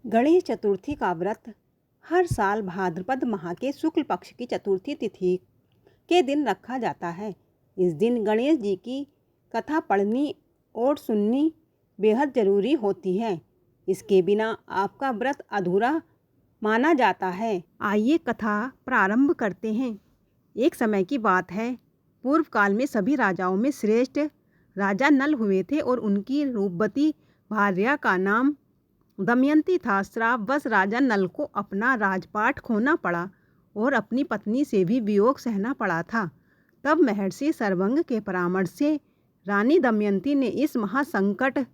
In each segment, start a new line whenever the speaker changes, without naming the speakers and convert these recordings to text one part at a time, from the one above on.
गणेश चतुर्थी का व्रत हर साल भाद्रपद माह के शुक्ल पक्ष की चतुर्थी तिथि के दिन रखा जाता है। इस दिन गणेश जी की कथा पढ़नी और सुननी बेहद ज़रूरी होती है। इसके बिना आपका व्रत अधूरा माना जाता है। आइए कथा प्रारंभ करते हैं। एक समय की बात है, पूर्व काल में सभी राजाओं में श्रेष्ठ राजा नल हुए थे और उनकी रूपवती भार्या का नाम दमयंती था। श्रापवश राजा नल को अपना राजपाट खोना पड़ा और अपनी पत्नी से भी वियोग सहना पड़ा था। तब महर्षि सर्वंग के परामर्श से रानी दमयंती ने इस महासंकट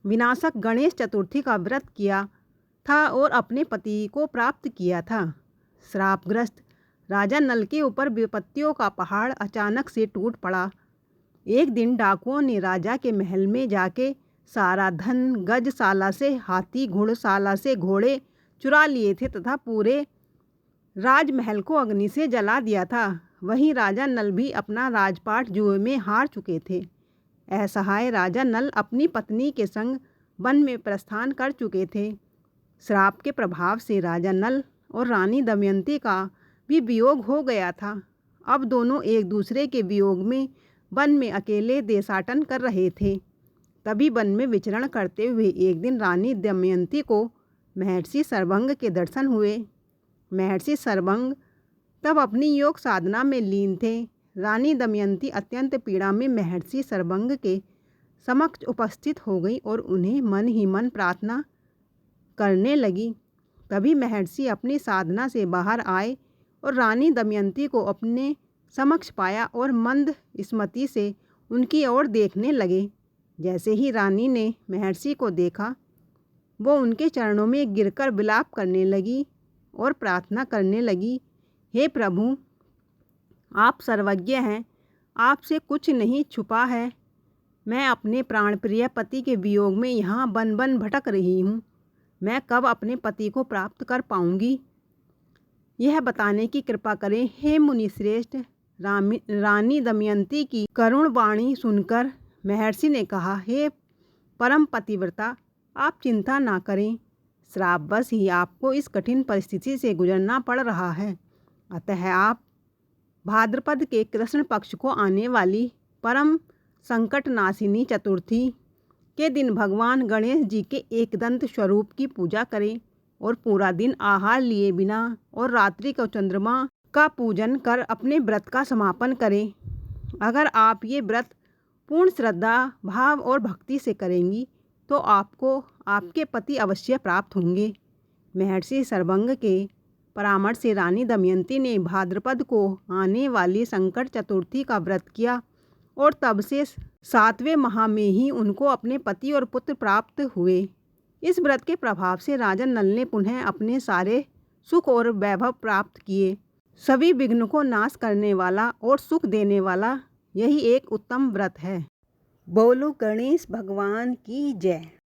विनाशक गणेश चतुर्थी का व्रत किया था और अपने पति को प्राप्त किया था। श्रापग्रस्त राजा नल के ऊपर विपत्तियों का पहाड़ अचानक से टूट पड़ा। एक दिन डाकुओं ने राजा के महल में जाके सारा धन, गजशाला से हाथी, घुड़शाला से घोड़े चुरा लिए थे तथा पूरे राजमहल को अग्नि से जला दिया था। वहीं राजा नल भी अपना राजपाट जुए में हार चुके थे। असहाय राजा नल अपनी पत्नी के संग वन में प्रस्थान कर चुके थे। श्राप के प्रभाव से राजा नल और रानी दमयंती का भी वियोग हो गया था। अब दोनों एक दूसरे के वियोग में वन में अकेले देशाटन कर रहे थे। तभी वन में विचरण करते हुए एक दिन रानी दमयंती को महर्षि सर्वंग के दर्शन हुए। महर्षि सर्वंग तब अपनी योग साधना में लीन थे। रानी दमयंती अत्यंत पीड़ा में महर्षि सर्वंग के समक्ष उपस्थित हो गई और उन्हें मन ही मन प्रार्थना करने लगी। तभी महर्षि अपनी साधना से बाहर आए और रानी दमयंती को अपने समक्ष पाया और मंद स्मृति से उनकी ओर देखने लगे। जैसे ही रानी ने महर्षि को देखा, वो उनके चरणों में गिरकर विलाप करने लगी और प्रार्थना करने लगी, हे प्रभु, आप सर्वज्ञ हैं, आपसे कुछ नहीं छुपा है। मैं अपने प्राणप्रिय पति के वियोग में यहाँ बन बन भटक रही हूँ। मैं कब अपने पति को प्राप्त कर पाऊँगी, यह बताने की कृपा करें, हे मुनिश्रेष्ठ। रानी दमयंती की करुण वाणी सुनकर महर्षि ने कहा, हे परम पतिव्रता, आप चिंता ना करें। श्रापवश ही आपको इस कठिन परिस्थिति से गुजरना पड़ रहा है। अतः आप भाद्रपद के कृष्ण पक्ष को आने वाली परम संकटनाशिनी चतुर्थी के दिन भगवान गणेश जी के एकदंत स्वरूप की पूजा करें और पूरा दिन आहार लिए बिना और रात्रि को चंद्रमा का पूजन कर अपने व्रत का समापन करें। अगर आप ये व्रत पूर्ण श्रद्धा, भाव और भक्ति से करेंगी तो आपको आपके पति अवश्य प्राप्त होंगे। महर्षि सर्वंग के परामर्श से रानी दमयंती ने भाद्रपद को आने वाली संकट चतुर्थी का व्रत किया और तब से 7वें माह में ही उनको अपने पति और पुत्र प्राप्त हुए। इस व्रत के प्रभाव से राजा नल ने पुनः अपने सारे सुख और वैभव प्राप्त किए। सभी विघ्न को नाश करने वाला और सुख देने वाला यही एक उत्तम व्रत है। बोलो गणेश भगवान की जय।